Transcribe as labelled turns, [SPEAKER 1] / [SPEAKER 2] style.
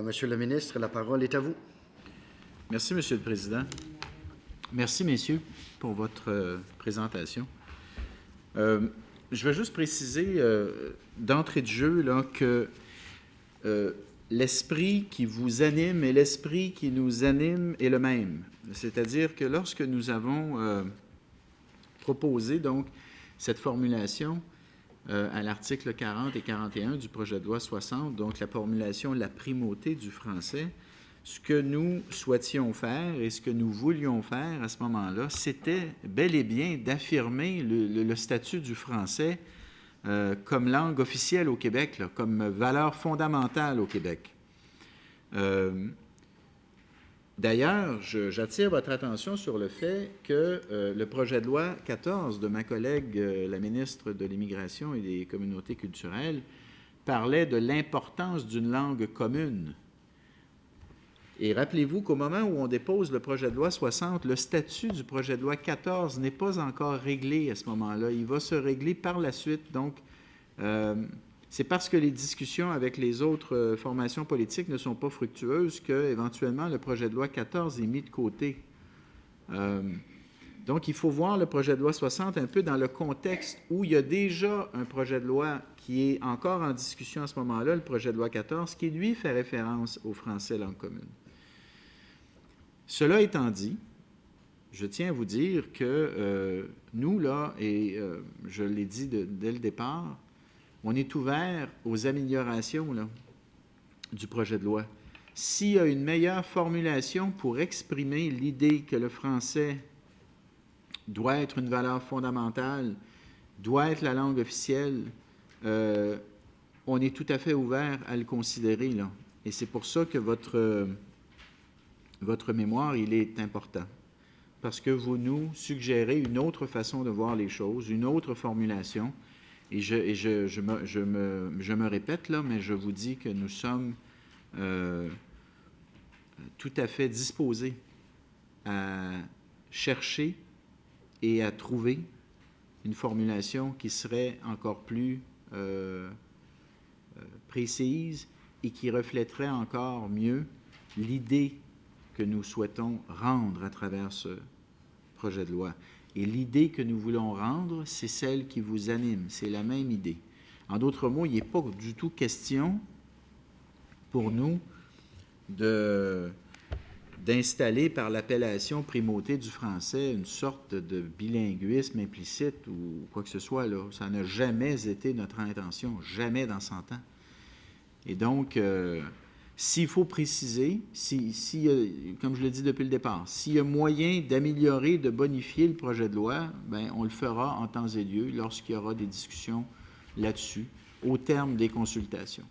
[SPEAKER 1] Monsieur le ministre, la parole est à vous.
[SPEAKER 2] Merci, Monsieur le Président. Merci, messieurs, pour votre présentation. Je vais juste préciser d'entrée de jeu là, que l'esprit qui vous anime et l'esprit qui nous anime est le même. C'est-à-dire que lorsque nous avons proposé donc cette formulation à l'article 40 et 41 du projet de loi 60, donc la formulation « la primauté du français », ce que nous souhaitions faire et ce que nous voulions faire à ce moment-là, c'était bel et bien d'affirmer le statut du français comme langue officielle au Québec, là, comme valeur fondamentale au Québec. D'ailleurs, j'attire votre attention sur le fait que le projet de loi 14 de ma collègue, la ministre de l'Immigration et des Communautés culturelles, parlait de l'importance d'une langue commune. Et rappelez-vous qu'au moment où on dépose le projet de loi 60, le statut du projet de loi 14 n'est pas encore réglé à ce moment-là. Il va se régler par la suite. Donc, c'est parce que les discussions avec les autres formations politiques ne sont pas fructueuses qu'éventuellement le projet de loi 14 est mis de côté. Donc, il faut voir le projet de loi 60 un peu dans le contexte où il y a déjà un projet de loi qui est encore en discussion à ce moment-là, le projet de loi 14, qui, lui, fait référence au français langue commune. Cela étant dit, je tiens à vous dire que nous, là, et je l'ai dit dès le départ, on est ouvert aux améliorations là, du projet de loi. S'il y a une meilleure formulation pour exprimer l'idée que le français doit être une valeur fondamentale, doit être la langue officielle, on est tout à fait ouvert à le considérer, là. Et c'est pour ça que votre mémoire, il est important. Parce que vous nous suggérez une autre façon de voir les choses, une autre formulation. Et je me répète, là, mais je vous dis que nous sommes tout à fait disposés à chercher et à trouver une formulation qui serait encore plus précise et qui reflèterait encore mieux l'idée que nous souhaitons rendre à travers ce projet de loi. Et l'idée que nous voulons rendre, c'est celle qui vous anime, c'est la même idée. En d'autres mots, il n'est pas du tout question pour nous d'installer par l'appellation primauté du français une sorte de bilinguisme implicite ou quoi que ce soit, là. Ça n'a jamais été notre intention, jamais dans 100 ans. Et donc, s'il faut préciser, comme je l'ai dit depuis le départ, s'il y a moyen d'améliorer, de bonifier le projet de loi, bien, on le fera en temps et lieu lorsqu'il y aura des discussions là-dessus, au terme des consultations.